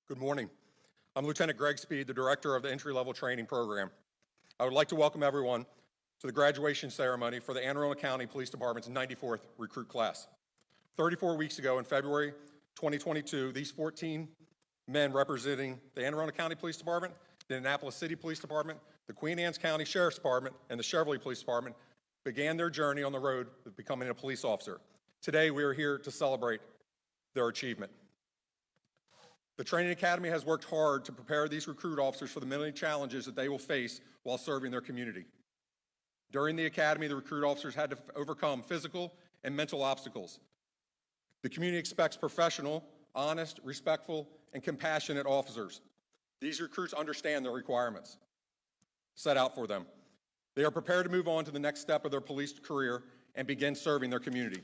Good morning. I'm Lieutenant Greg Speed, the Director of the Entry-Level Training Program. I would like to welcome everyone to the graduation ceremony for the Anne Arundel County Police Department's 94th recruit class. 34 weeks ago in February 2022, these 14 men representing the Anne Arundel County Police Department, the Annapolis City Police Department, the Queen Anne's County Sheriff's Department, and the Cheverly Police Department began their journey on the road to becoming a police officer. Today, we are here to celebrate their achievement. The Training Academy has worked hard to prepare these recruit officers for the many challenges that they will face while serving their community. During the academy, the recruit officers had to overcome physical and mental obstacles. The community expects professional, honest, respectful, and compassionate officers. These recruits understand the requirements set out for them. They are prepared to move on to the next step of their police career and begin serving their community.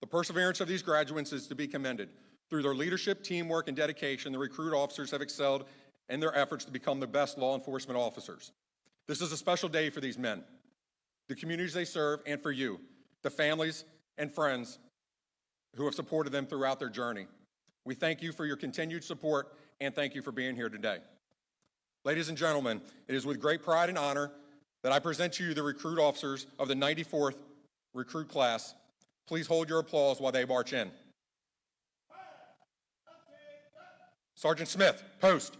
The perseverance of these graduates is to be commended. Through their leadership, teamwork, and dedication, the recruit officers have excelled in their efforts to become the best law enforcement officers. This is a special day for these men, the communities they serve, and for you, the families and friends who have supported them throughout their journey. We thank you for your continued support, and thank you for being here today. Ladies and gentlemen, it is with great pride and honor that I present to you the recruit officers of the 94th recruit class. Please hold your applause while they march in. Sergeant Smith, post.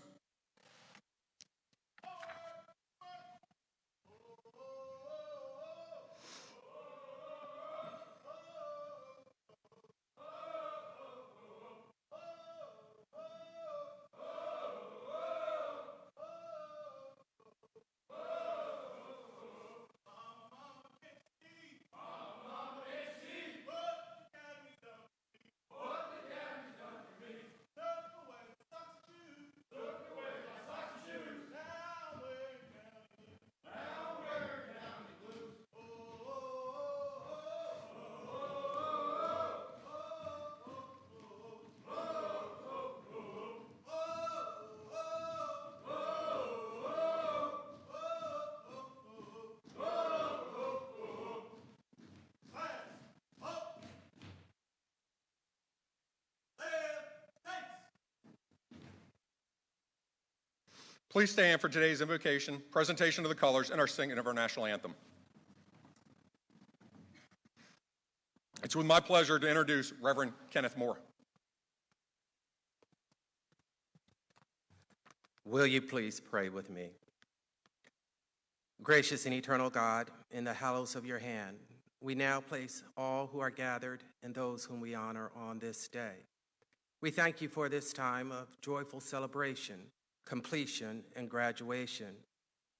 Please stand for today's invocation, presentation of the colors, and our singing of our national anthem. It's with my pleasure to introduce Reverend Kenneth Moore. Will you please pray with me? Gracious and eternal God, in the hallows of your hand, we now place all who are gathered and those whom we honor on this day. We thank you for this time of joyful celebration, completion, and graduation.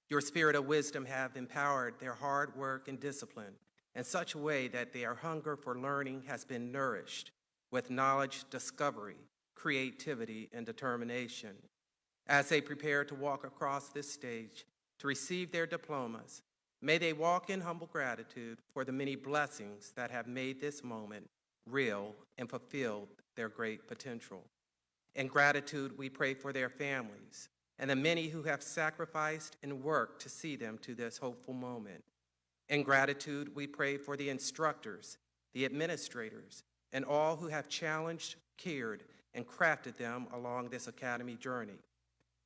Your spirit of wisdom have empowered their hard work and discipline in such a way that their hunger for learning has been nourished with knowledge, discovery, creativity, and determination. As they prepare to walk across this stage to receive their diplomas, may they walk in humble gratitude for the many blessings that have made this moment real and fulfilled their great potential. In gratitude, we pray for their families and the many who have sacrificed and worked to see them to this hopeful moment. In gratitude, we pray for the instructors, the administrators, and all who have challenged, cared, and crafted them along this academy journey.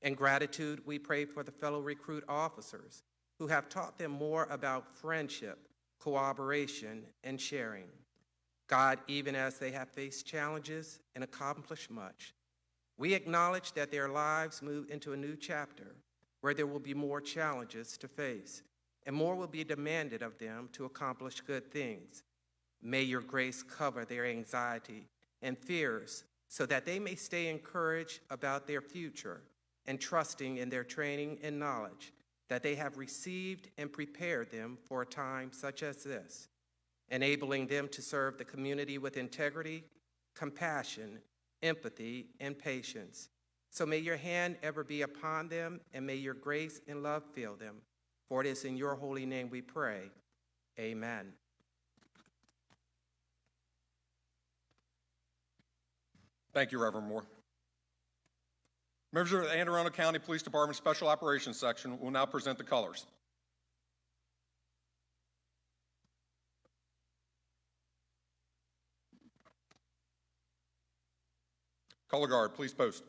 In gratitude, we pray for the fellow recruit officers who have taught them more about friendship, cooperation, and sharing. God, even as they have faced challenges and accomplished much, we acknowledge that their lives move into a new chapter where there will be more challenges to face and more will be demanded of them to accomplish good things. May your grace cover their anxiety and fears so that they may stay encouraged about their future and trusting in their training and knowledge that they have received and prepared them for a time such as this, enabling them to serve the community with integrity, compassion, empathy, and patience. So may your hand ever be upon them, and may your grace and love fill them. For it is in your holy name we pray. Amen. Thank you, Reverend Moore. Members of the Anne Arundel County Police Department Special Operations Section will now present the colors. Color guard, please post.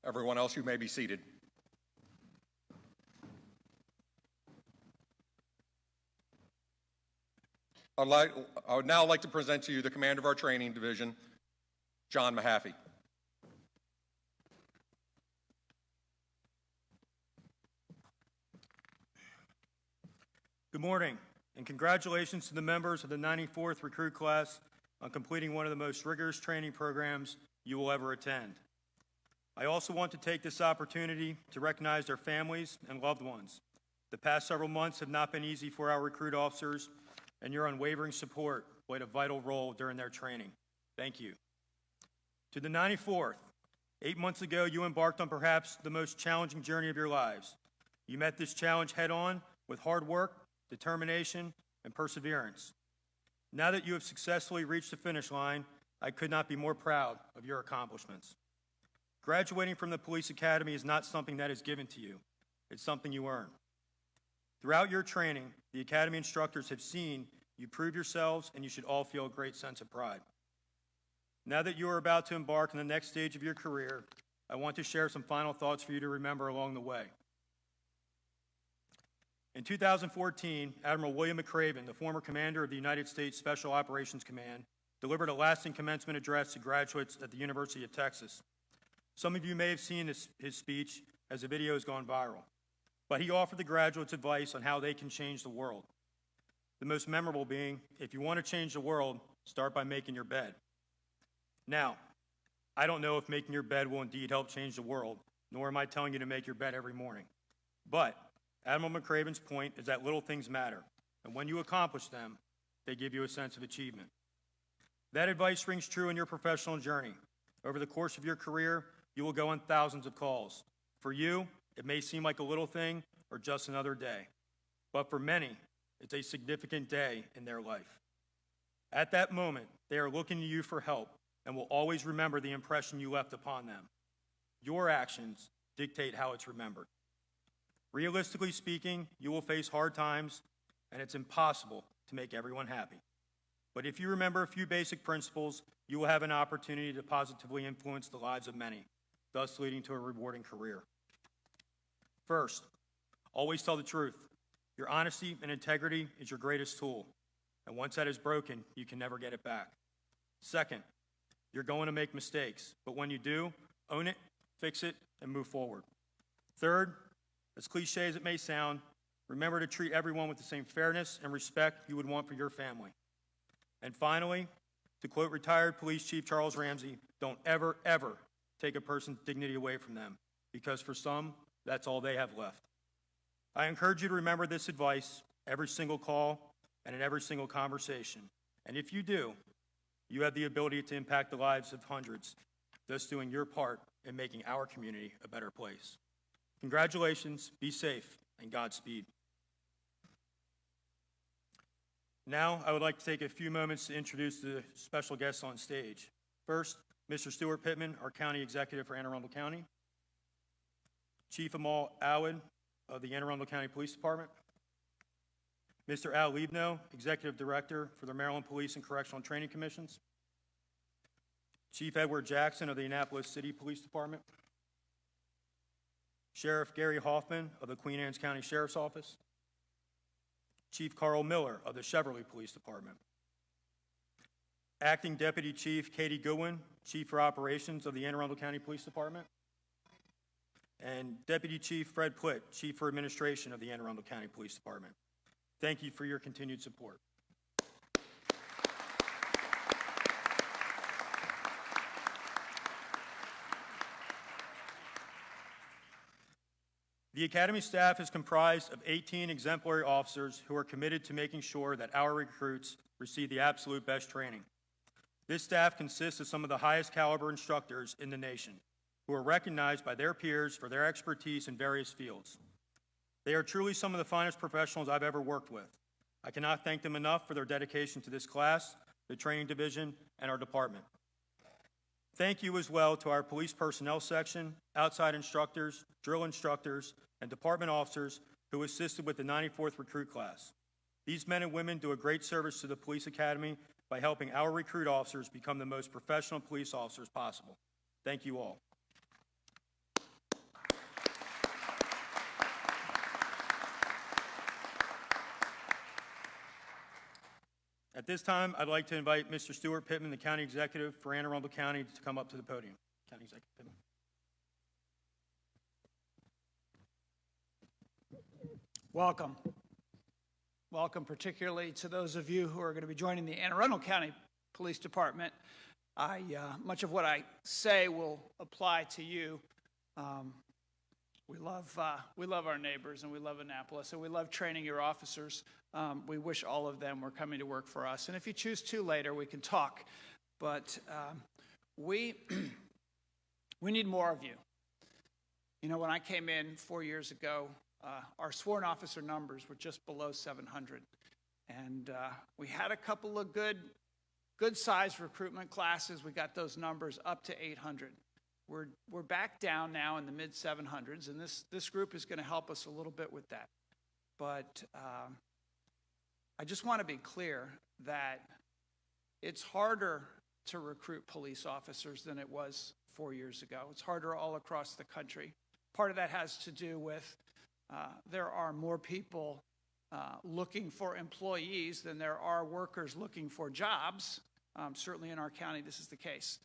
Everyone else, you may be seated. I would now like to present to you the commander of our training division, John Mahaffey. Good morning, and congratulations to the members of the 94th recruit class on completing one of the most rigorous training programs you will ever attend. I also want to take this opportunity to recognize their families and loved ones. The past several months have not been easy for our recruit officers, and your unwavering support played a vital role during their training. Thank you. To the 94th, 8 months ago, you embarked on perhaps the most challenging journey of your lives. You met this challenge head-on with hard work, determination, and perseverance. Now that you have successfully reached the finish line, I could not be more proud of your accomplishments. Graduating from the police academy is not something that is given to you. It's something you earn. Throughout your training, the academy instructors have seen you prove yourselves, and you should all feel a great sense of pride. Now that you are about to embark on the next stage of your career, I want to share some final thoughts for you to remember along the way. In 2014, Admiral William McCraven, the former commander of the United States Special Operations Command, delivered a lasting commencement address to graduates at the University of Texas. Some of you may have seen his speech as the video has gone viral, but he offered the graduates advice on how they can change the world. The most memorable being, if you want to change the world, start by making your bed. Now, I don't know if making your bed will indeed help change the world, nor am I telling you to make your bed every morning. But Admiral McCraven's point is that little things matter, and when you accomplish them, they give you a sense of achievement. That advice rings true in your professional journey. Over the course of your career, you will go on thousands of calls. For you, it may seem like a little thing or just another day, but for many, it's a significant day in their life. At that moment, they are looking to you for help and will always remember the impression you left upon them. Your actions dictate how it's remembered. Realistically speaking, you will face hard times, and it's impossible to make everyone happy. But if you remember a few basic principles, you will have an opportunity to positively influence the lives of many, thus leading to a rewarding career. First, always tell the truth. Your honesty and integrity is your greatest tool, and once that is broken, you can never get it back. Second, you're going to make mistakes, but when you do, own it, fix it, and move forward. Third, as cliche as it may sound, remember to treat everyone with the same fairness and respect you would want for your family. And finally, to quote retired Police Chief Charles Ramsey, don't ever, ever take a person's dignity away from them, because for some, that's all they have left. I encourage you to remember this advice every single call and in every single conversation. And if you do, you have the ability to impact the lives of hundreds, thus doing your part in making our community a better place. Congratulations, be safe, and Godspeed. Now, I would like to take a few moments to introduce the special guests on stage. First, Mr. Stuart Pittman, our County Executive for Anne Arundel County. Chief Amal Awad of the Anne Arundel County Police Department. Mr. Al Liebno, Executive Director for the Maryland Police and Correctional Training Commissions. Chief Edward Jackson of the Annapolis City Police Department. Sheriff Gary Hoffman of the Queen Anne's County Sheriff's Office. Chief Carl Miller of the Cheverly Police Department. Acting Deputy Chief Katie Goodwin, Chief for Operations of the Anne Arundel County Police Department. And Deputy Chief Fred Plitt, Chief for Administration of the Anne Arundel County Police Department. Thank you for your continued support. The Academy staff is comprised of 18 exemplary officers who are committed to making sure that our recruits receive the absolute best training. This staff consists of some of the highest caliber instructors in the nation, who are recognized by their peers for their expertise in various fields. They are truly some of the finest professionals I've ever worked with. I cannot thank them enough for their dedication to this class, the training division, and our department. Thank you as well to our police personnel section, outside instructors, drill instructors, and department officers who assisted with the 94th recruit class. These men and women do a great service to the police academy by helping our recruit officers become the most professional police officers possible. Thank you all. At this time, I'd like to invite Mr. Stuart Pittman, the County Executive for Anne Arundel County, to come up to the podium. County Executive Pittman. Welcome. Welcome particularly to those of you who are going to be joining the Anne Arundel County Police Department. Much of what I say will apply to you. We love our neighbors, and we love Annapolis, and we love training your officers. We wish all of them were coming to work for us. And if you choose to later, we can talk. But we need more of you. You know, when I came in 4 years ago, our sworn officer numbers were just below 700. And we had a couple of good-sized recruitment classes. We got those numbers up to 800. We're back down now in the mid-700s, and this group is going to help us a little bit with that. But I just want to be clear that it's harder to recruit police officers than it was 4 years ago. It's harder all across the country. Part of that has to do with there are more people looking for employees than there are workers looking for jobs. Certainly in our county, this is the case.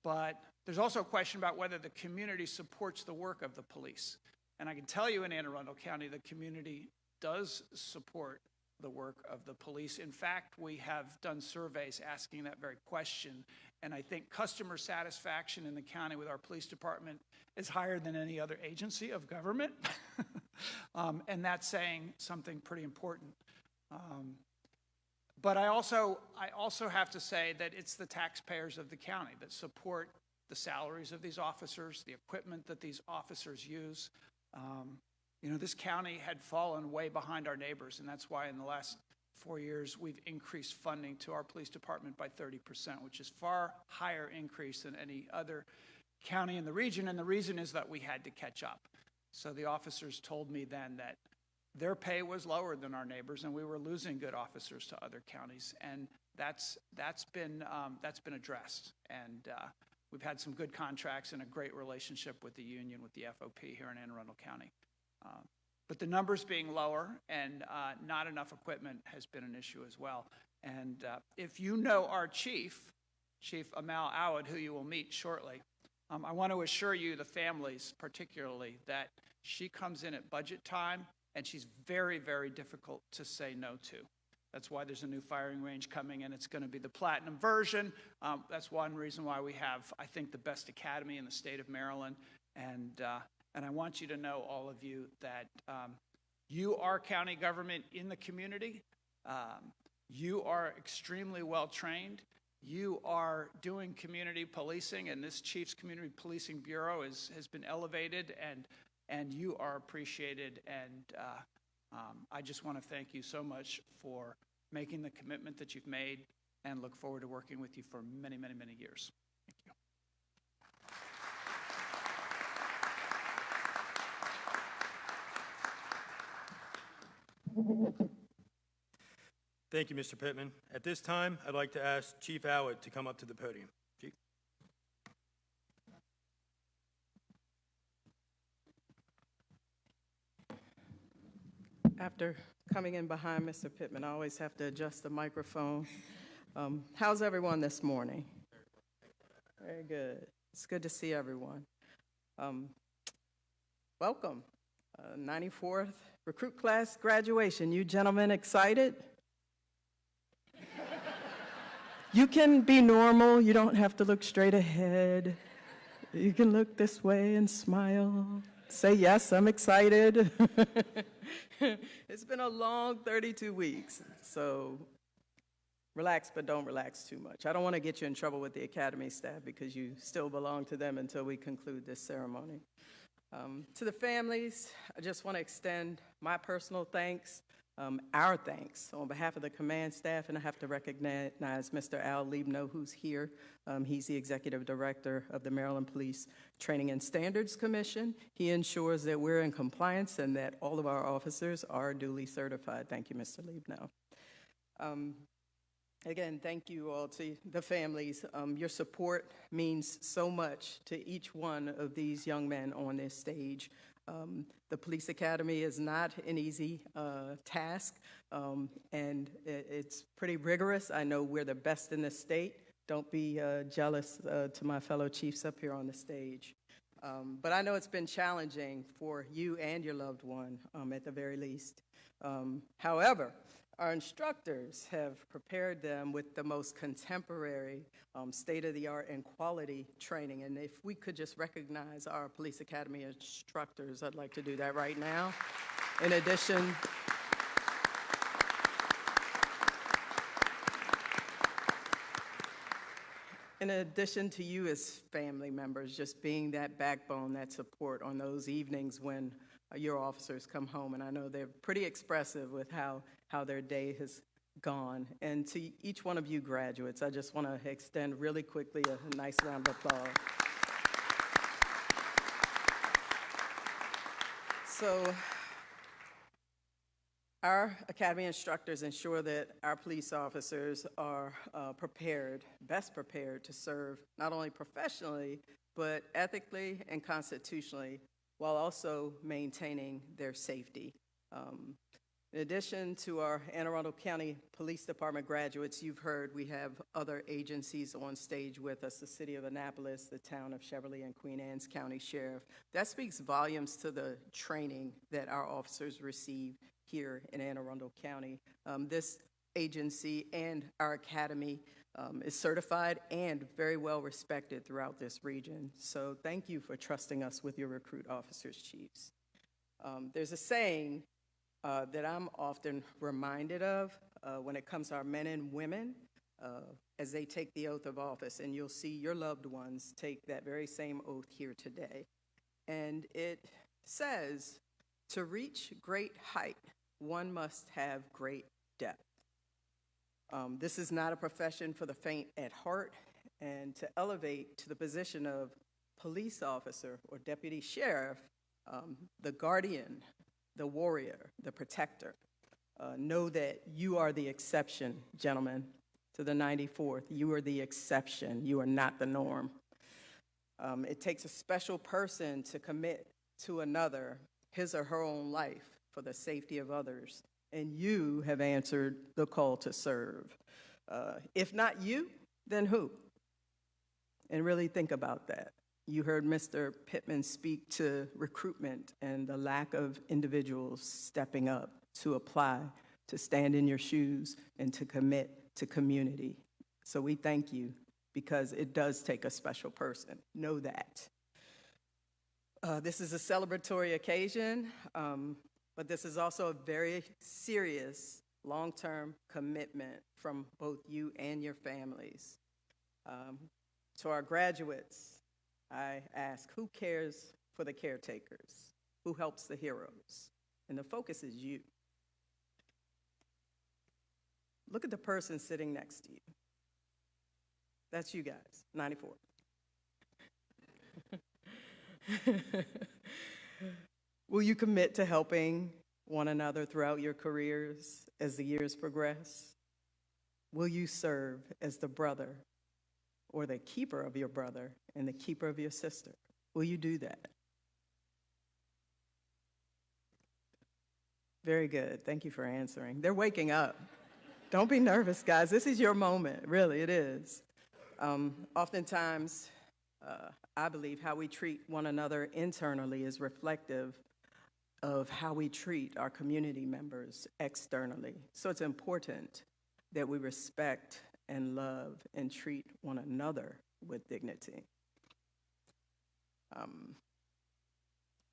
But there's also a question about whether the community supports the work of the police. And I can tell you in Anne Arundel County, the community does support the work of the police. In fact, we have done surveys asking that very question. And I think customer satisfaction in the county with our police department is higher than any other agency of government. And that's saying something pretty important. But I also have to say that it's the taxpayers of the county that support the salaries of these officers, the equipment that these officers use. You know, this county had fallen way behind our neighbors, and that's why in the last 4 years we've increased funding to our police department by 30%, which is far higher increase than any other county in the region. And the reason is that we had to catch up. So the officers told me then that their pay was lower than our neighbors, and we were losing good officers to other counties, and that's been addressed. And we've had some good contracts and a great relationship with the union, with the FOP here in Anne Arundel County. But the numbers being lower and not enough equipment has been an issue as well. And if you know our chief, Chief Amal Awad, who you will meet shortly, I want to assure you, the families particularly, that she comes in at budget time and she's very, very difficult to say no to. That's why there's a new firing range coming, and it's going to be the platinum version. That's one reason why we have, I think, the best academy in the state of Maryland. And I want you to know, all of you, that you are county government in the community. You are extremely well trained. You are doing community policing, and this Chief's Community Policing Bureau has been elevated, and you are appreciated. And I just want to thank you so much for making the commitment that you've made, and look forward to working with you for many, many, many years. Thank you. Thank you, Mr. Pittman. At this time, I'd like to ask Chief Awad to come up to the podium. Chief. After coming in behind Mr. Pittman, I always have to adjust the microphone. How's everyone this morning? Very good. It's good to see everyone. Welcome. 94th recruit class graduation. You gentlemen excited? You can be normal. You don't have to look straight ahead. You can look this way and smile. Say, yes, I'm excited. It's been a long 32 weeks, so relax, but don't relax too much. I don't want to get you in trouble with the academy staff because you still belong to them until we conclude this ceremony. To the families, I just want to extend my personal thanks, our thanks on behalf of the command staff, and I have to recognize Mr. Al Liebno, who's here. He's the Executive Director of the Maryland Police Training and Standards Commission. He ensures that we're in compliance and that all of our officers are duly certified. Thank you, Mr. Liebno. Again, thank you all to the families. Your support means so much to each one of these young men on this stage. The Police Academy is not an easy task, and it's pretty rigorous. I know we're the best in the state. Don't be jealous to my fellow chiefs up here on the stage. But I know it's been challenging for you and your loved one at the very least. However, our instructors have prepared them with the most contemporary, state-of-the-art and quality training. And if we could just recognize our Police Academy instructors, I'd like to do that right now. In addition, to you as family members, just being that backbone, that support on those evenings when your officers come home. And I know they're pretty expressive with how their day has gone. And to each one of you graduates, I just want to extend really quickly a nice round of applause. So our Academy instructors ensure that our police officers are best prepared to serve not only professionally, but ethically and constitutionally, while also maintaining their safety. In addition to our Anne Arundel County Police Department graduates, you've heard we have other agencies on stage with us, the City of Annapolis, the Town of Cheverly, and Queen Anne's County Sheriff. That speaks volumes to the training that our officers receive here in Anne Arundel County. This agency and our academy is certified and very well respected throughout this region. So thank you for trusting us with your recruit officers, chiefs. There's a saying that I'm often reminded of when it comes to our men and women as they take the oath of office, and you'll see your loved ones take that very same oath here today. And it says, to reach great height, one must have great depth. This is not a profession for the faint at heart, and to elevate to the position of police officer or deputy sheriff, the guardian, the warrior, the protector. Know that you are the exception, gentlemen, to the 94th. You are the exception. You are not the norm. It takes a special person to commit to another his or her own life for the safety of others, and you have answered the call to serve. If not you, then who? And really think about that. You heard Mr. Pittman speak to recruitment and the lack of individuals stepping up to apply, to stand in your shoes, and to commit to community. So we thank you, because it does take a special person. Know that. This is a celebratory occasion, but this is also a very serious long-term commitment from both you and your families. To our graduates, I ask, who cares for the caretakers? Who helps the heroes? And the focus is you. Look at the person sitting next to you. That's you guys, 94. Will you commit to helping one another throughout your careers as the years progress? Will you serve as the brother or the keeper of your brother and the keeper of your sister? Will you do that? Very good. Thank you for answering. They're waking up. Don't be nervous, guys. This is your moment. Really, it is. Oftentimes, I believe how we treat one another internally is reflective of how we treat our community members externally. So it's important that we respect and love and treat one another with dignity.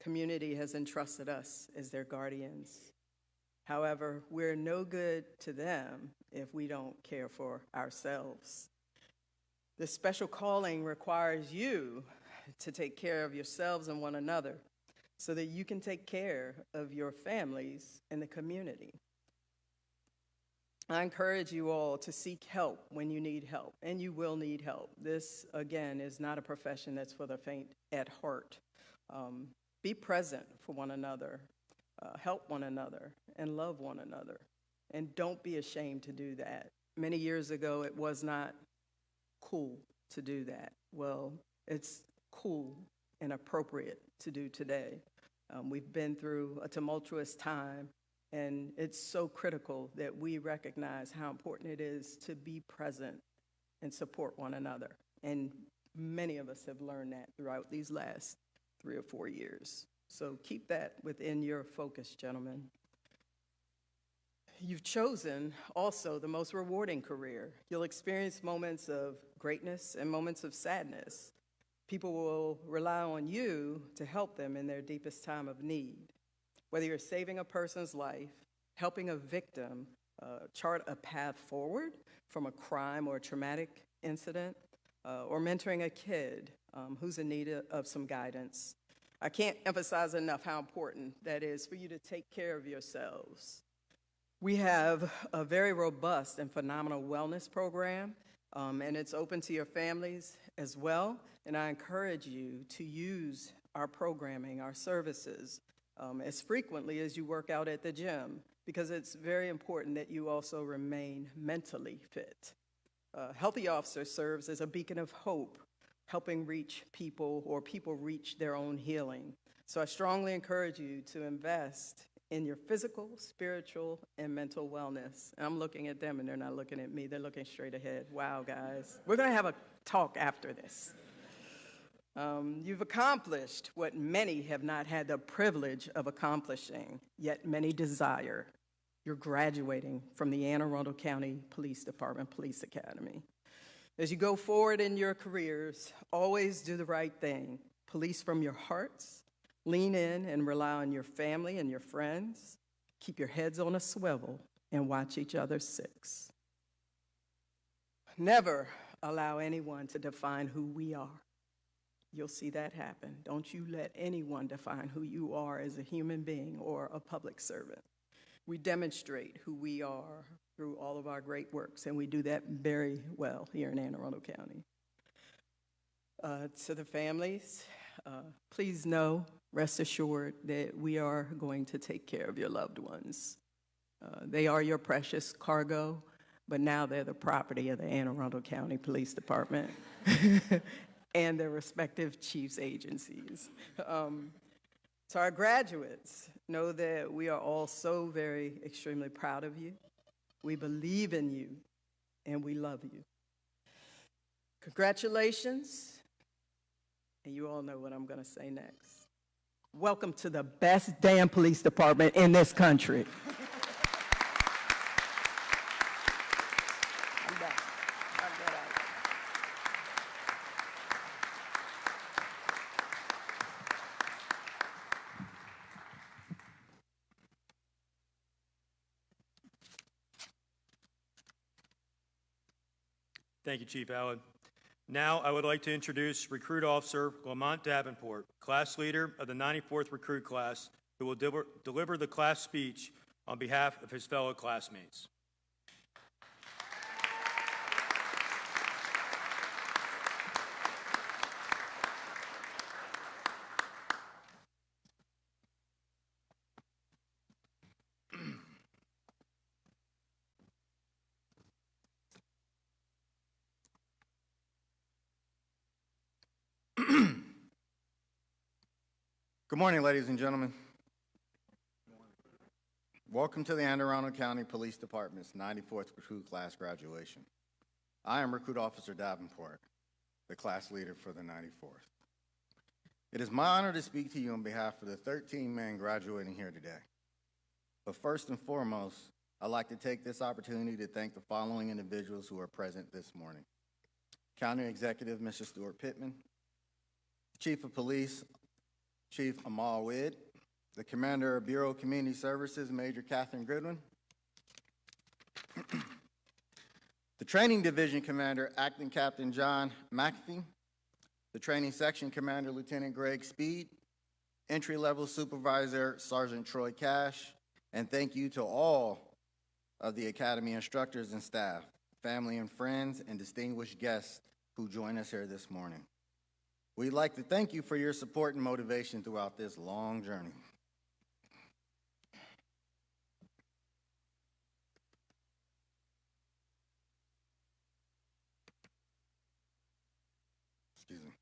Community has entrusted us as their guardians. However, we're no good to them if we don't care for ourselves. This special calling requires you to take care of yourselves and one another so that you can take care of your families and the community. I encourage you all to seek help when you need help, and you will need help. This, again, is not a profession that's for the faint at heart. Be present for one another, help one another, and love one another. And don't be ashamed to do that. Many years ago, it was not cool to do that. Well, it's cool and appropriate to do today. We've been through a tumultuous time, and it's so critical that we recognize how important it is to be present and support one another. And many of us have learned that throughout these last 3 or 4 years. So keep that within your focus, gentlemen. You've chosen also the most rewarding career. You'll experience moments of greatness and moments of sadness. People will rely on you to help them in their deepest time of need. Whether you're saving a person's life, helping a victim chart a path forward from a crime or a traumatic incident, or mentoring a kid who's in need of some guidance. I can't emphasize enough how important that is for you to take care of yourselves. We have a very robust and phenomenal wellness program, and it's open to your families as well. And I encourage you to use our programming, our services, as frequently as you work out at the gym, because it's very important that you also remain mentally fit. Healthy Officer serves as a beacon of hope, helping reach people or people reach their own healing. So I strongly encourage you to invest in your physical, spiritual, and mental wellness. And I'm looking at them, and they're not looking at me. They're looking straight ahead. Wow, guys. We're going to have a talk after this. You've accomplished what many have not had the privilege of accomplishing, yet many desire. You're graduating from the Anne Arundel County Police Department Police Academy. As you go forward in your careers, always do the right thing. Police from your hearts. Lean in and rely on your family and your friends. Keep your heads on a swivel and watch each other six. Never allow anyone to define who we are. You'll see that happen. Don't you let anyone define who you are as a human being or a public servant. We demonstrate who we are through all of our great works, and we do that very well here in Anne Arundel County. To the families, please know, rest assured that we are going to take care of your loved ones. They are your precious cargo, but now they're the property of the Anne Arundel County Police Department and their respective chiefs' agencies. To our graduates, know that we are all so very extremely proud of you. We believe in you, and we love you. Congratulations, and you all know what I'm going to say next. Welcome to the best damn police department in this country. I'm done. I'll get out. Thank you, Chief Allen. Now, I would like to introduce Recruit Officer Lamont Davenport, class leader of the 94th Recruit Class, who will deliver the class speech on behalf of his fellow classmates. Good morning, ladies and gentlemen. Welcome to the Anne Arundel County Police Department's 94th Recruit Class graduation. I am Recruit Officer Davenport, the class leader for the 94th. It is my honor to speak to you on behalf of the 13 men graduating here today. But first and foremost, I'd like to take this opportunity to thank the following individuals who are present this morning. County Executive Mr. Stuart Pittman, Chief of Police Chief Amal Witt, the Commander of Bureau of Community Services, Major Catherine Goodwin, the Training Division Commander, Acting Captain John McAfee, the Training Section Commander, Lieutenant Greg Speed, Entry-Level Supervisor, Sergeant Troy Cash, and thank you to all of the Academy instructors and staff, family and friends, and distinguished guests who join us here this morning. We'd like to thank you for your support and motivation throughout this long journey. Excuse me.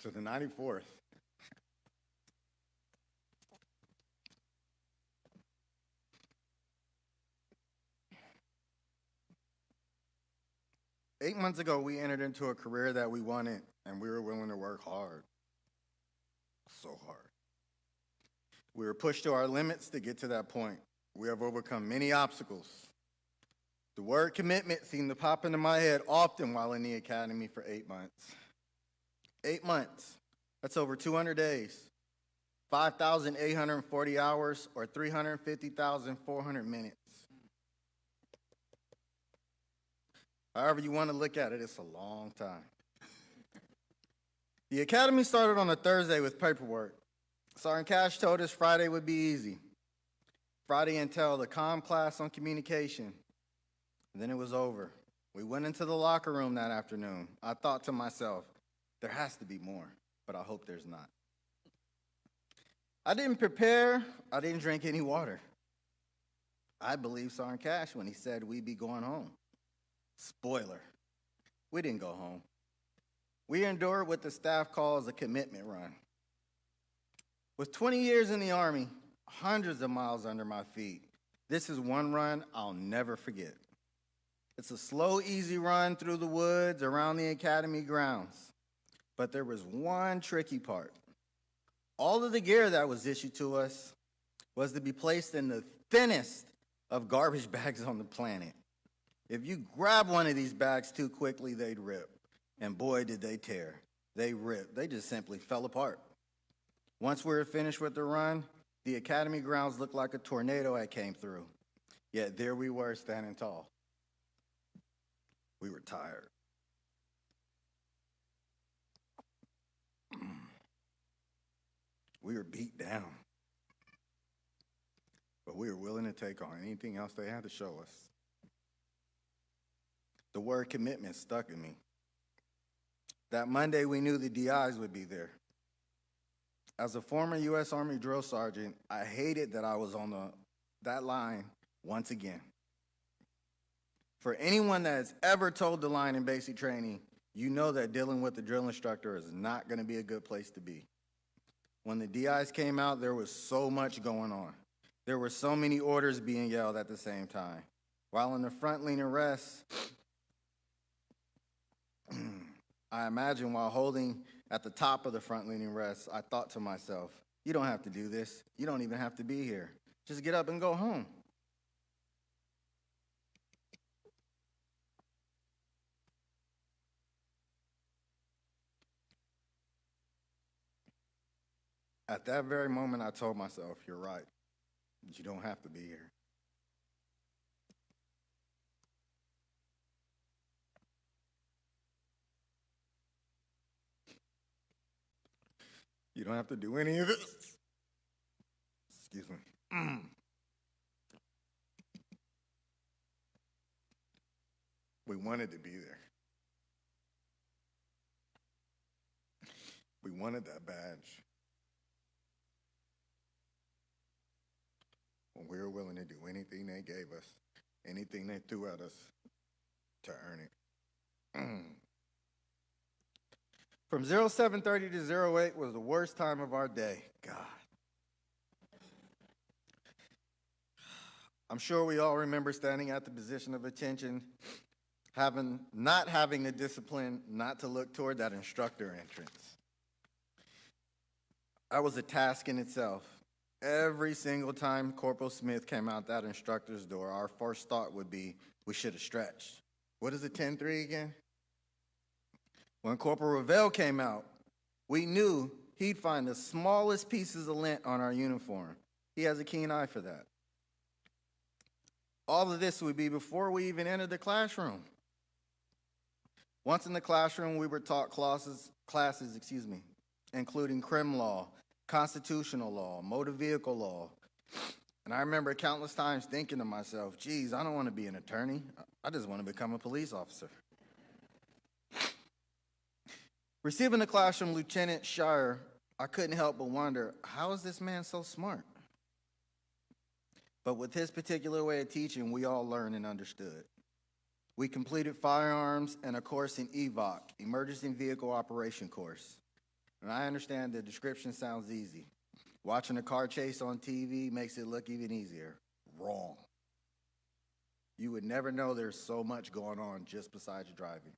To the 94th. Eight months ago, we entered into a career that we wanted, and we were willing to work hard. So hard. We were pushed to our limits to get to that point. We have overcome many obstacles. The word commitment seemed to pop into my head often while in the academy for 8 months. 8 months, that's over 200 days, 5,840 hours, or 350,400 minutes. However you want to look at it, it's a long time. The academy started on a Thursday with paperwork. Sergeant Cash told us Friday would be easy. Friday entailed a comm class on communication. And then it was over. We went into the locker room that afternoon. I thought to myself, there has to be more, but I hope there's not. I didn't prepare. I didn't drink any water. I believed Sergeant Cash when he said we'd be going home. Spoiler, we didn't go home. We endured what the staff calls a commitment run. With 20 years in the Army, hundreds of miles under my feet, this is one run I'll never forget. It's a slow, easy run through the woods around the academy grounds. But there was one tricky part. All of the gear that was issued to us was to be placed in the thinnest of garbage bags on the planet. If you grab one of these bags too quickly, they'd rip. And boy, did they tear. They ripped. They just simply fell apart. Once we were finished with the run, the academy grounds looked like a tornado had came through. Yet there we were standing tall. We were tired. We were beat down. But we were willing to take on anything else they had to show us. The word commitment stuck in me. That Monday, we knew the DIs would be there. As a former U.S. Army drill sergeant, I hated that I was on that line once again. For anyone that has ever told the line in basic training, you know that dealing with the drill instructor is not going to be a good place to be. When the DIs came out, there was so much going on. There were so many orders being yelled at the same time. While in the front leaning rest, I imagine while holding at the top of the front leaning rest, I thought to myself, you don't have to do this. You don't even have to be here. Just get up and go home. At that very moment, I told myself, you're right. You don't have to be here. You don't have to do any of this. Excuse me. We wanted to be there. We wanted that badge. When we were willing to do anything they gave us, anything they threw at us to earn it. From 0730 to 08 was the worst time of our day. God. I'm sure we all remember standing at the position of attention, not having the discipline not to look toward that instructor entrance. That was a task in itself. Every single time Corporal Smith came out that instructor's door, our first thought would be, we should have stretched. What is it, 10-3 again? When Corporal Ravel came out, we knew he'd find the smallest pieces of lint on our uniform. He has a keen eye for that. All of this would be before we even entered the classroom. Once in the classroom, we were taught classes, including crim law, constitutional law, motor vehicle law. And I remember countless times thinking to myself, geez, I don't want to be an attorney. I just want to become a police officer. Receiving the class from Lieutenant Shire, I couldn't help but wonder, how is this man so smart? But with his particular way of teaching, we all learned and understood. We completed firearms and a course in EVOC, Emergency Vehicle Operation course. And I understand the description sounds easy. Watching a car chase on TV makes it look even easier. Wrong. You would never know there's so much going on just besides driving.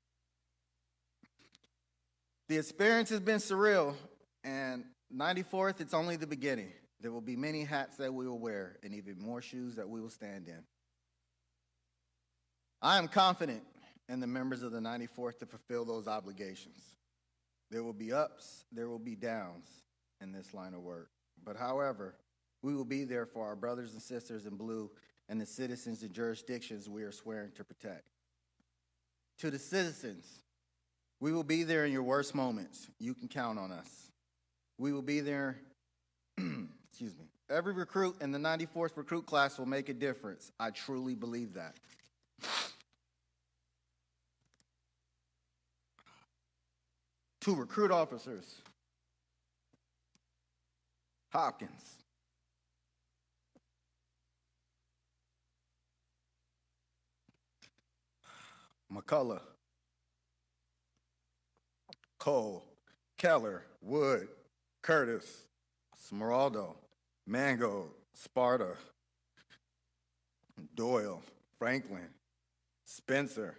The experience has been surreal, and 94th, it's only the beginning. There will be many hats that we will wear and even more shoes that we will stand in. I am confident in the members of the 94th to fulfill those obligations. There will be ups, there will be downs in this line of work. But however, we will be there for our brothers and sisters in blue and the citizens and jurisdictions we are swearing to protect. To the citizens, we will be there in your worst moments. You can count on us. We will be there, Every recruit in the 94th recruit class will make a difference. I truly believe that. To recruit officers, Hopkins, McCullough, Cole, Keller, Wood, Curtis, Smeraldo, Mango, Sparta, Doyle, Franklin, Spencer.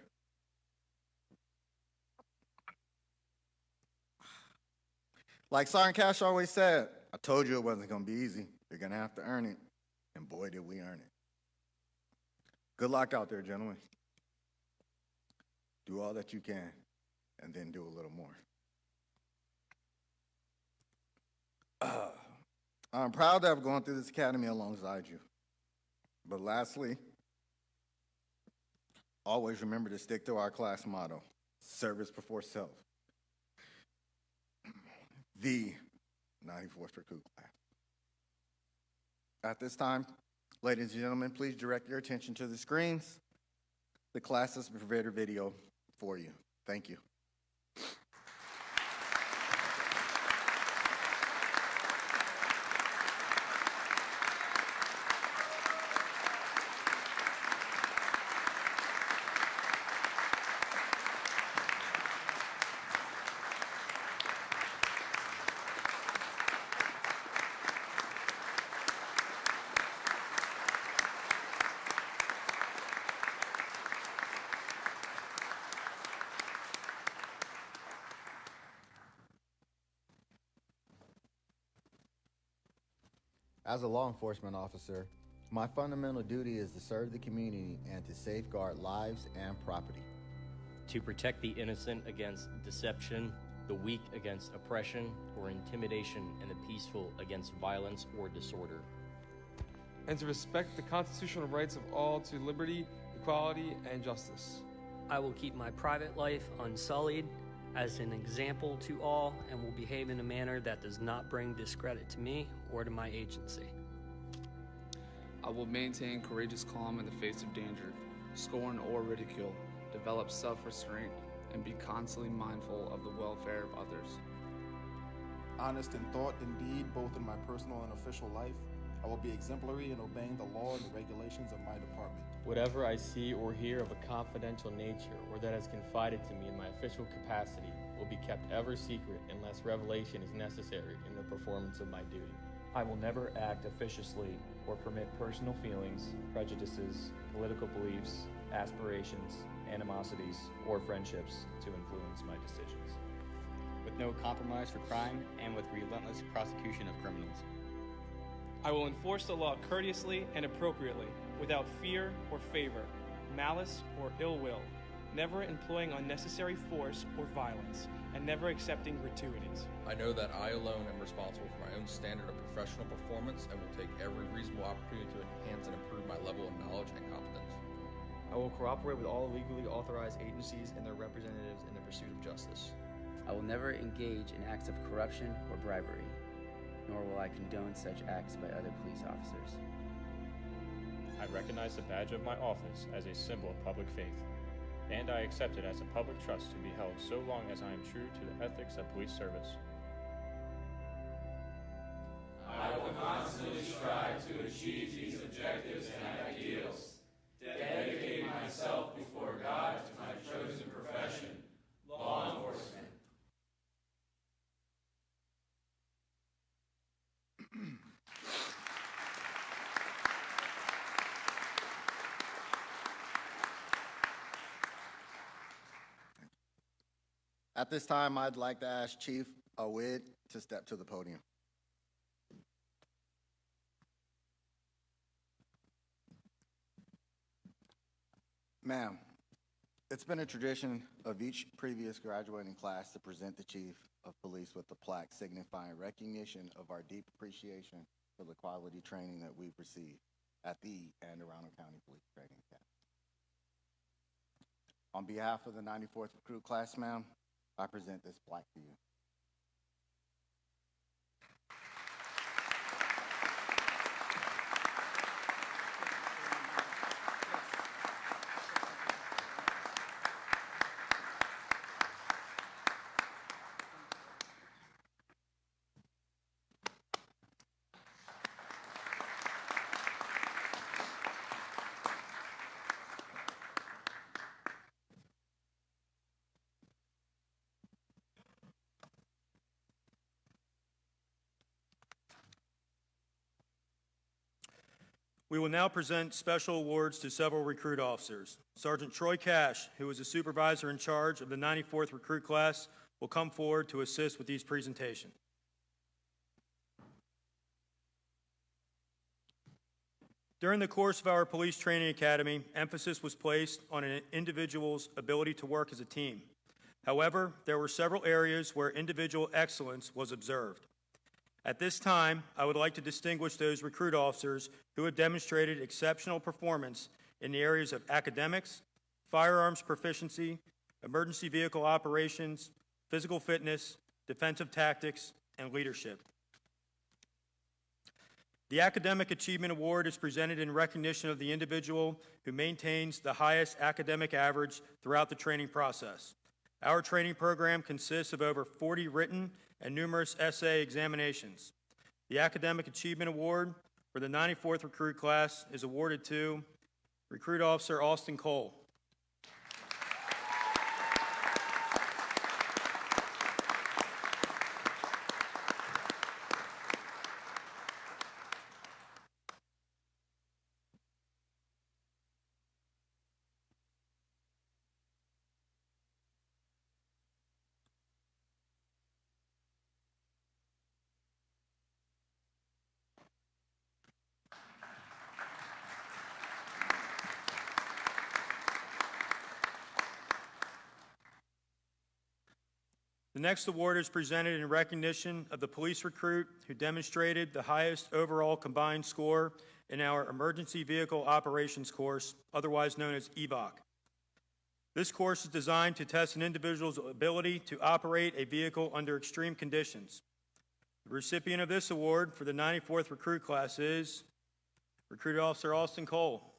Like Sergeant Cash always said, I told you it wasn't going to be easy. You're going to have to earn it. And boy, did we earn it. Good luck out there, gentlemen. Do all that you can, and then do a little more. I'm proud to have gone through this academy alongside you. But lastly, always remember to stick to our class motto, service before self. The 94th Recruit Class. At this time, ladies and gentlemen, please direct your attention to the screens. the class has prepared a video for you. Thank you. As a law enforcement officer, my fundamental duty is to serve the community and to safeguard lives and property. To protect the innocent against deception, the weak against oppression or intimidation, and the peaceful against violence or disorder. And to respect the constitutional rights of all to liberty, equality, and justice. I will keep my private life unsullied as an example to all and will behave in a manner that does not bring discredit to me or to my agency. I will maintain courageous calm in the face of danger, scorn or ridicule, develop self-restraint, and be constantly mindful of the welfare of others. Honest in thought and deed, both in my personal and official life, I will be exemplary in obeying the law and the regulations of my department. Whatever I see or hear of a confidential nature or that is confided to me in my official capacity will be kept ever secret unless revelation is necessary in the performance of my duty. I will never act officiously or permit personal feelings, prejudices, political beliefs, aspirations, animosities, or friendships to influence my decisions. With no compromise for crime and with relentless prosecution of criminals. I will enforce the law courteously and appropriately, without fear or favor, malice or ill will, never employing unnecessary force or violence, and never accepting gratuities. I know that I alone am responsible for my own standard of professional performance and will take every reasonable opportunity to enhance and improve my level of knowledge and competence. I will cooperate with all legally authorized agencies and their representatives in the pursuit of justice. I will never engage in acts of corruption or bribery, nor will I condone such acts by other police officers. I recognize the badge of my office as a symbol of public faith, and I accept it as a public trust to be held so long as I am true to the ethics of police service. I will constantly strive to achieve these objectives and ideals, dedicating myself before God to my chosen profession, law enforcement. At this time, I'd like to ask Chief Awid to step to the podium. Ma'am, it's been a tradition of each previous graduating class to present the Chief of Police with a plaque signifying recognition of our deep appreciation for the quality training that we've received at the Arundel County Police Training Academy. On behalf of the 94th recruit class, ma'am, I present this plaque to you. We will now present special awards to several recruit officers. Sergeant Troy Cash, who is the supervisor in charge of the 94th recruit class, will come forward to assist with these presentations. During the course of our police training academy, emphasis was placed on an individual's ability to work as a team. However, there were several areas where individual excellence was observed. At this time, I would like to distinguish those recruit officers who have demonstrated exceptional performance in the areas of academics, firearms proficiency, emergency vehicle operations, physical fitness, defensive tactics, and leadership. The Academic Achievement Award is presented in recognition of the individual who maintains the highest academic average throughout the training process. Our training program consists of over 40 written and numerous essay examinations. The Academic Achievement Award for the 94th recruit class is awarded to Recruit Officer Austin Cole. The next award is presented in recognition of the police recruit who demonstrated the highest overall combined score in our Emergency Vehicle Operations course, otherwise known as EVOC. This course is designed to test an individual's ability to operate a vehicle under extreme conditions. The recipient of this award for the 94th recruit class is Recruit Officer Austin Cole.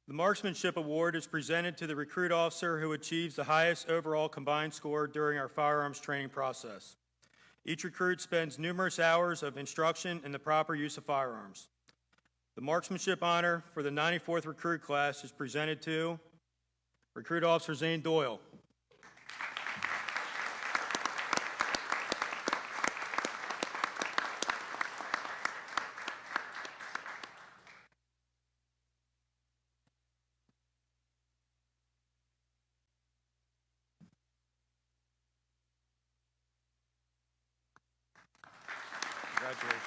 The Marksmanship Award is presented to the recruit officer who achieves the highest overall combined score during our firearms training process. Each recruit spends numerous hours of instruction in the proper use of firearms. The Marksmanship Honor for the 94th recruit class is presented to Recruit Officer Zane Doyle. Congratulations.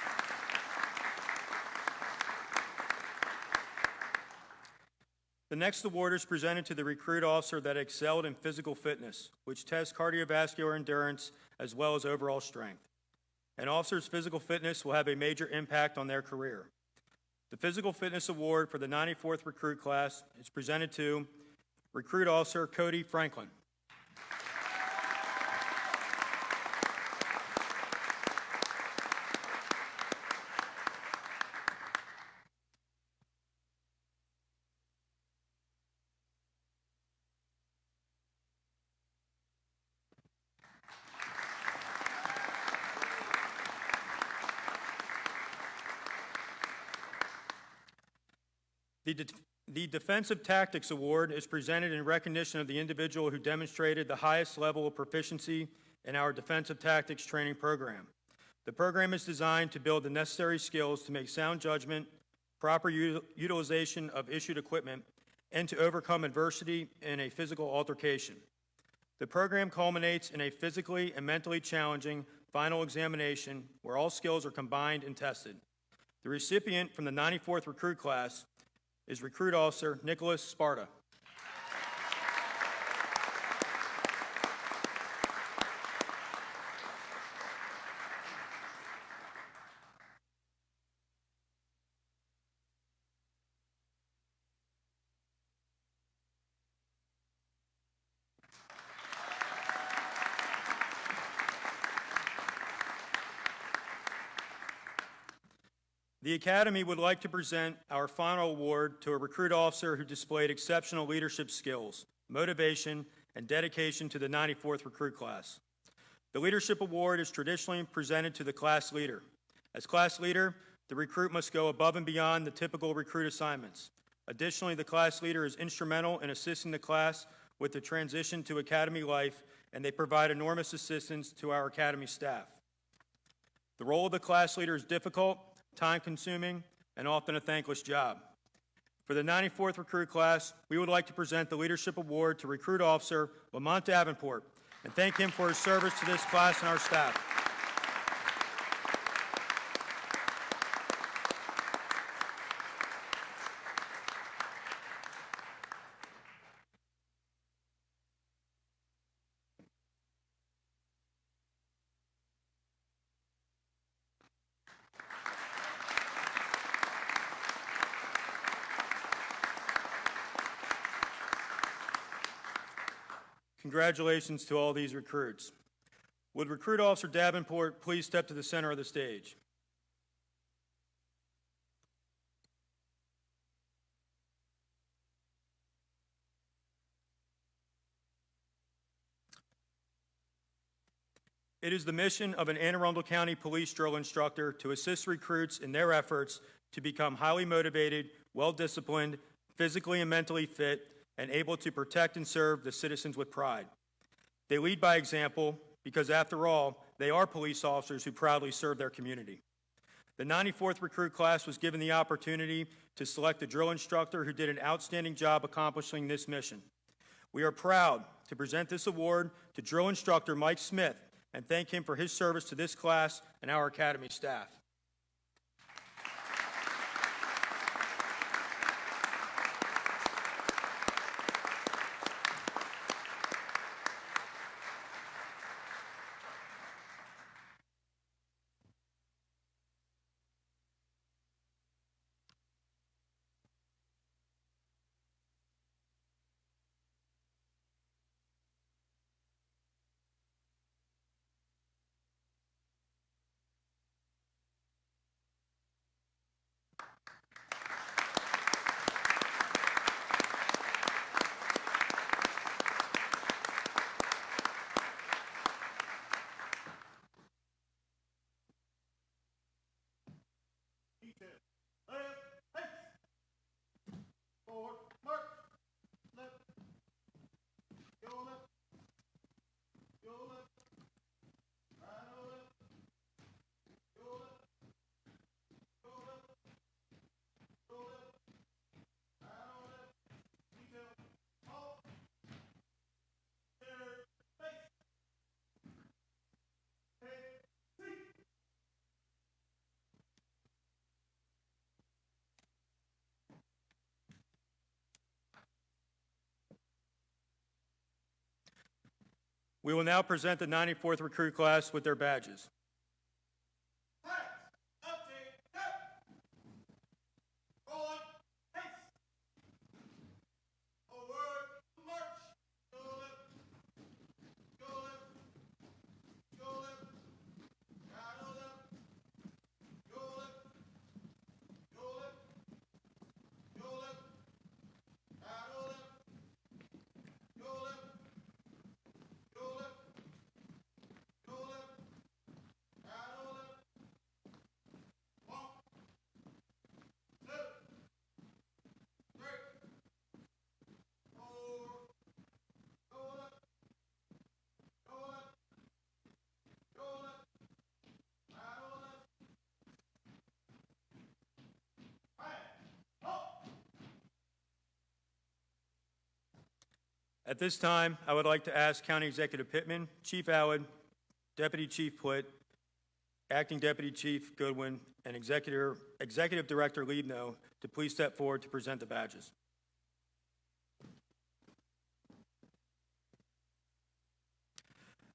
The next award is presented to the recruit officer that excelled in physical fitness, which tests cardiovascular endurance as well as overall strength. An officer's physical fitness will have a major impact on their career. The Physical Fitness Award for the 94th recruit class is presented to Recruit Officer Cody Franklin. The Defensive Tactics Award is presented in recognition of the individual who demonstrated the highest level of proficiency in our defensive tactics training program. The program is designed to build the necessary skills to make sound judgment, proper utilization of issued equipment, and to overcome adversity in a physical altercation. The program culminates in a physically and mentally challenging final examination where all skills are combined and tested. The recipient from the 94th recruit class is Recruit Officer Nicholas Sparta. The Academy would like to present our final award to a recruit officer who displayed exceptional leadership skills, motivation, and dedication to the 94th recruit class. The Leadership Award is traditionally presented to the class leader. As class leader, the recruit must go above and beyond the typical recruit assignments. Additionally, the class leader is instrumental in assisting the class with the transition to Academy life, and they provide enormous assistance to our Academy staff. The role of the class leader is difficult, time-consuming, and often a thankless job. For the 94th recruit class, we would like to present the Leadership Award to Recruit Officer Lamont Davenport and thank him for his service to this class and our staff. Congratulations to all these recruits. Would Recruit Officer Davenport please step to the center of the stage? It is the mission of an Anne Arundel County Police drill instructor to assist recruits in their efforts to become highly motivated, well-disciplined, physically and mentally fit, and able to protect and serve the citizens with pride. They lead by example because, after all, they are police officers who proudly serve their community. The 94th recruit class was given the opportunity to select a drill instructor who did an outstanding job accomplishing this mission. We are proud to present this award to drill instructor Mike Smith and thank him for his service to this class and our academy staff. We will now present the 94th recruit class with their badges. At this time, I would like to ask County Executive Pittman, Chief Allen, Deputy Chief Plitt, Acting Deputy Chief Goodwin, and Executive Director Liebno to please step forward to present the badges.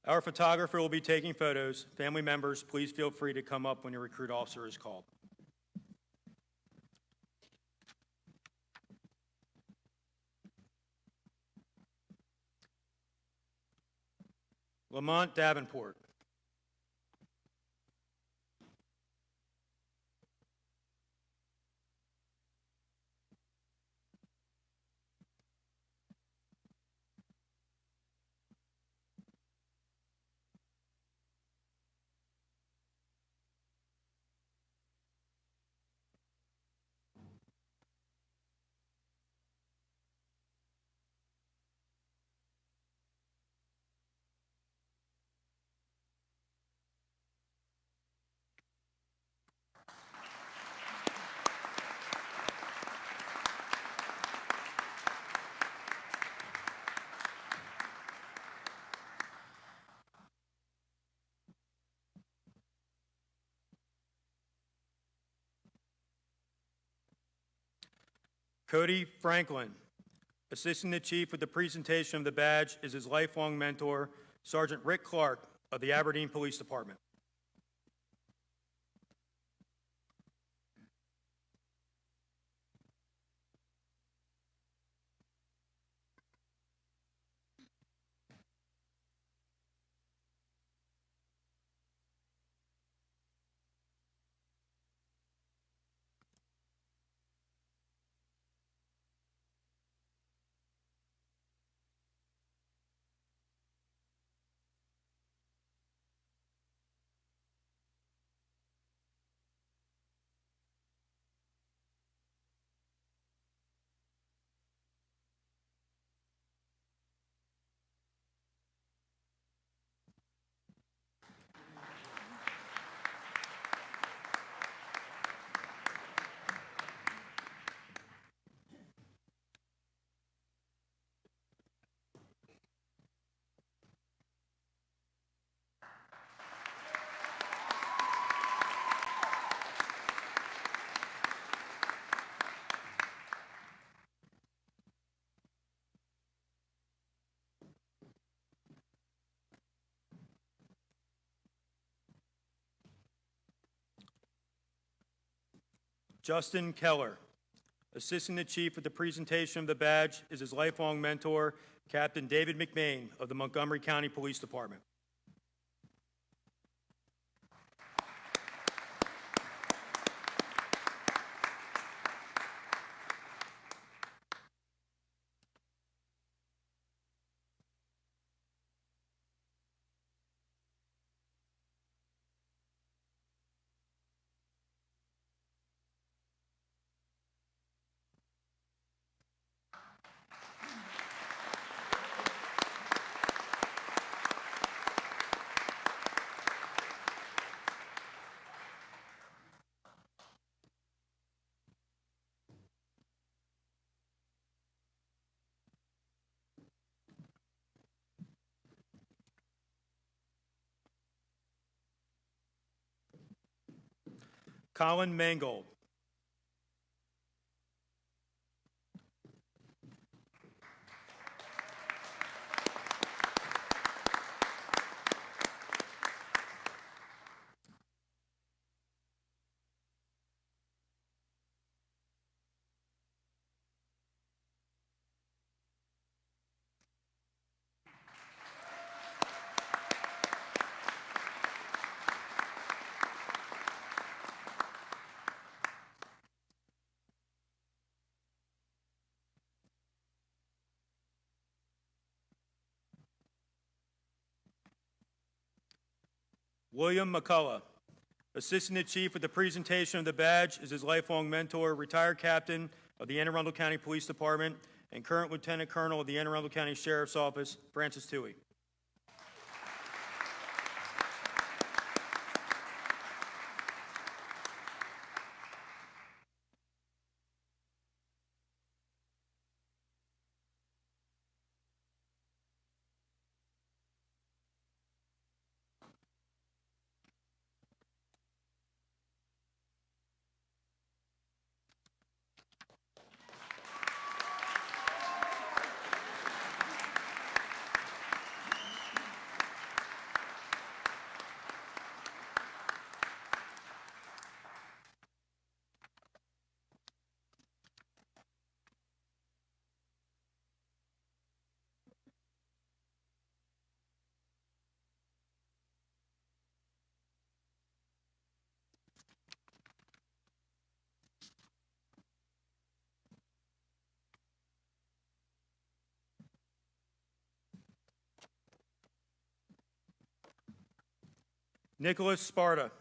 Our photographer will be taking photos. Family members, please feel free to come up when your recruit officer is called. Lamont Davenport. Cody Franklin. Assisting the Chief with the presentation of the badge is his lifelong mentor, Sergeant Rick Clark of the Aberdeen Police Department. Justin Keller. Assisting the Chief with the presentation of the badge is his lifelong mentor, Captain David McMain of the Montgomery County Police Department. Colin Mangold. William McCullough. Assisting the Chief with the presentation of the badge is his lifelong mentor, retired Captain of the Anne Arundel County Police Department and current Lieutenant Colonel of the Anne Arundel County Sheriff's Office, Francis Toohey. Nicholas Sparta.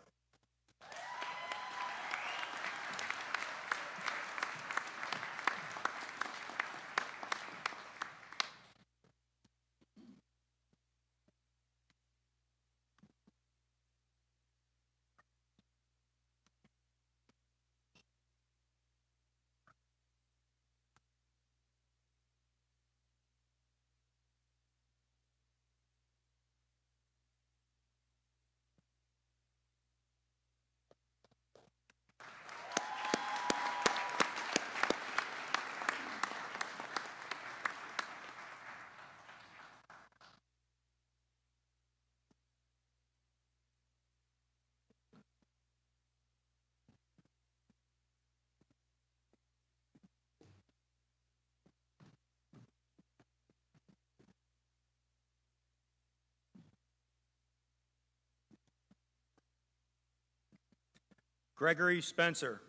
Gregory Spencer.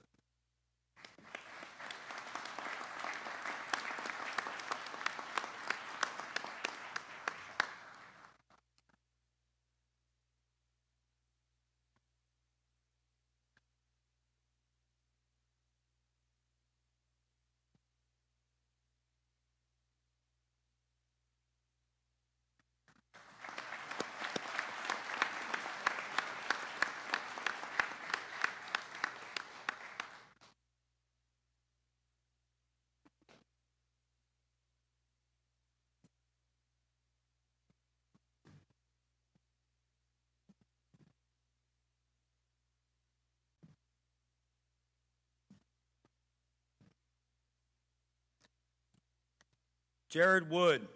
Jared Wood.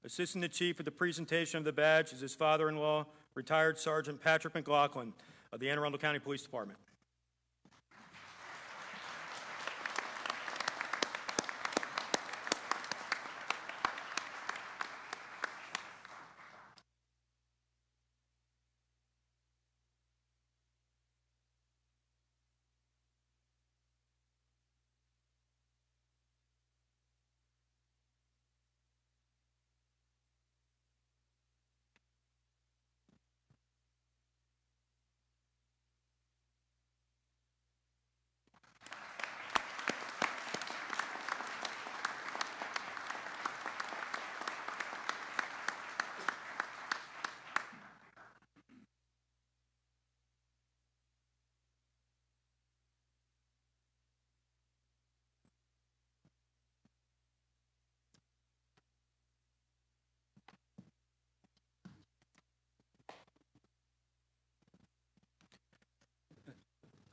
Assisting the Chief with the presentation of the badge is his father-in-law, retired Sergeant Patrick McLaughlin of the Anne Arundel County Police Department.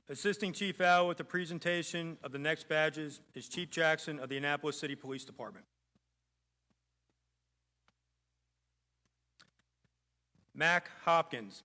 Assisting Chief Al with the presentation of the next badges is Chief Jackson of the Annapolis City Police Department. Mac Hopkins.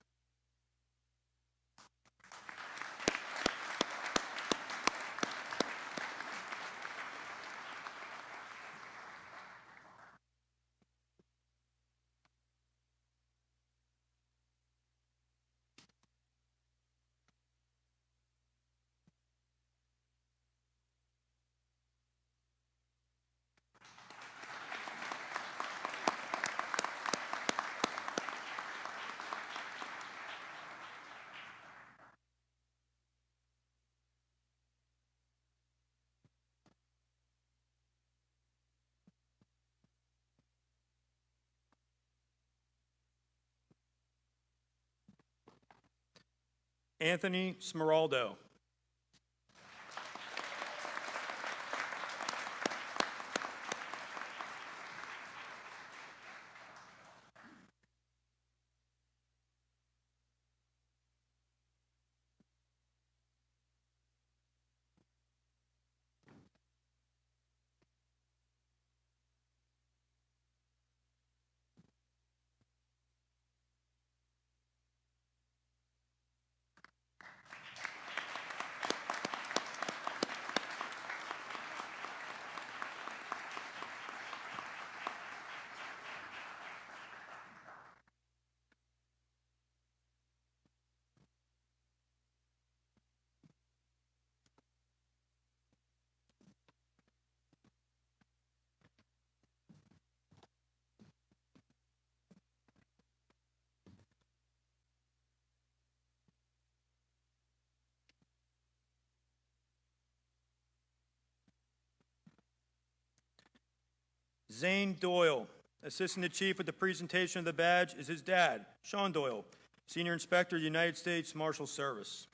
Anthony Smeraldo. Zane Doyle. Assisting the Chief with the presentation of the badge is his dad, Sean Doyle, Senior Inspector, United States Marshal Service.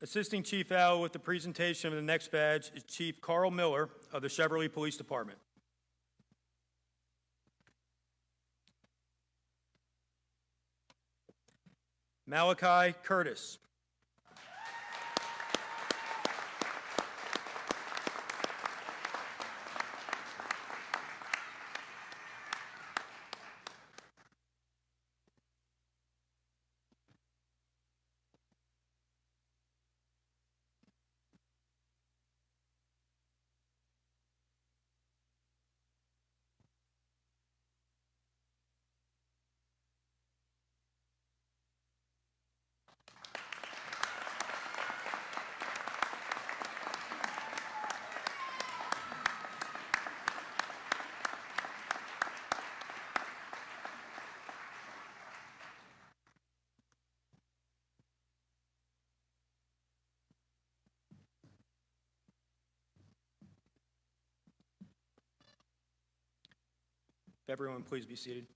Assisting Chief Al with the presentation of the next badge is Chief Carl Miller of the Cheverly Police Department. Malachi Curtis. If everyone please be seated.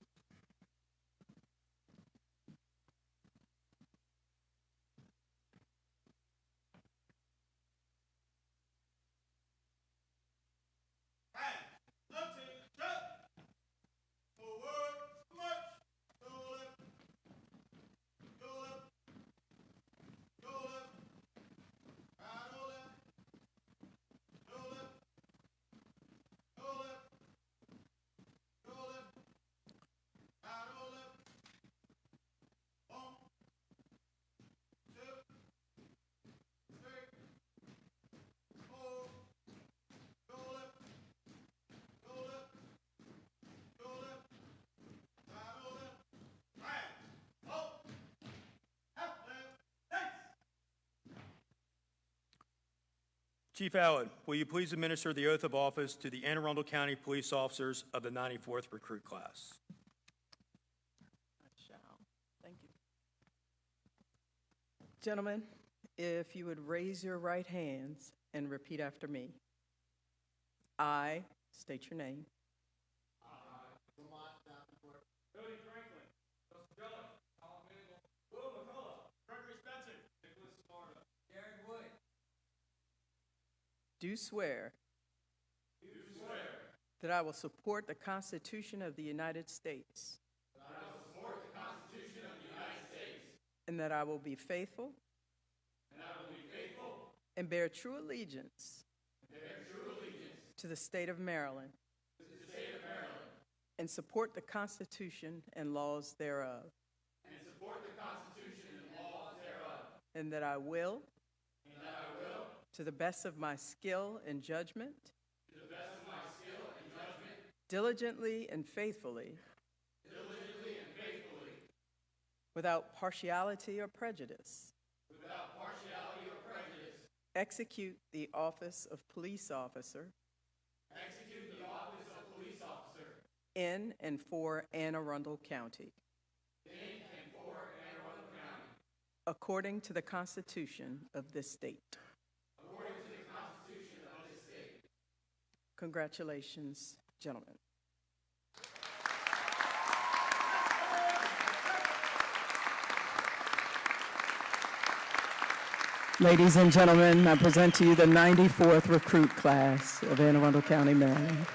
Chief Allen, will you please administer the oath of office to the Anne Arundel County Police Officers of the 94th Recruit Class? I shall. Thank you. Gentlemen, if you would raise your right hands and repeat after me. I state your name. Do swear that I will support the Constitution of the United States. And that I will be faithful. And bear true allegiance. To the state of Maryland. And support the Constitution and laws thereof. And that I will. To the best of my skill and judgment. Diligently and faithfully. Without partiality or prejudice. Execute the office of police officer. In and for Anne Arundel County. According to the Constitution of this state. Congratulations, gentlemen. Ladies and gentlemen, I present to you the 94th Recruit Class of Anne Arundel County, Maryland.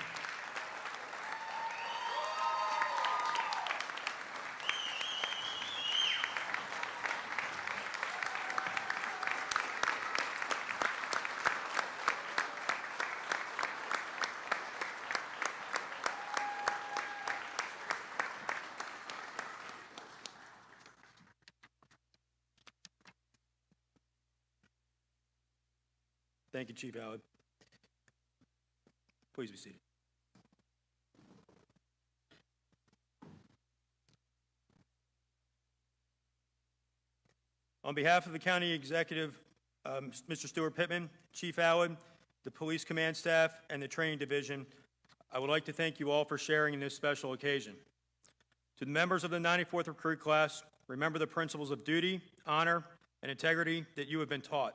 Thank you, Chief Allen. Please be seated. On behalf of the County Executive, Mr. Stuart Pittman, Chief Allen, the Police Command Staff, and the Training Division, I would like to thank you all for sharing in this special occasion. To the members of the 94th Recruit Class, remember the principles of duty, honor, and integrity that you have been taught.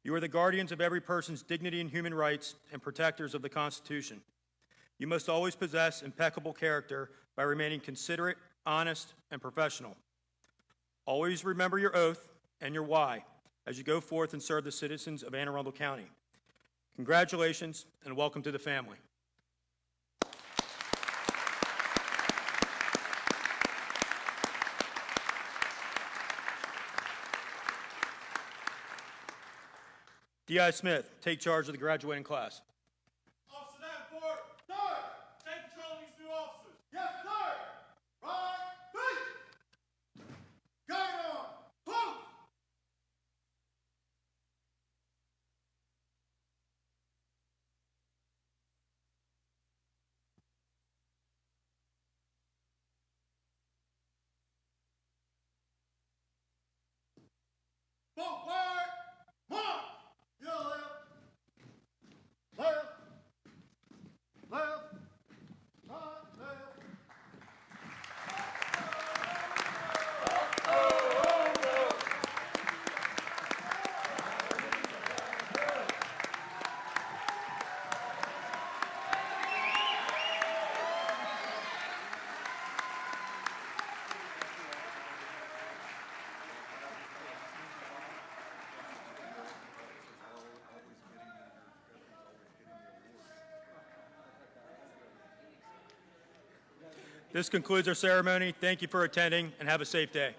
You are the guardians of every person's dignity and human rights and protectors of the Constitution. You must always possess impeccable character by remaining considerate, honest, and professional. Always remember your oath and your why as you go forth and serve the citizens of Anne Arundel County. Congratulations and welcome to the family. D.I. Smith, take charge of the graduating class. Officer Davenport! Sir! Take control of these new officers! Yes, sir! Right, feet! Guard on! Post! Forward! March! Your left! Left! Left! Right, left! This concludes our ceremony. Thank you for attending and have a safe day.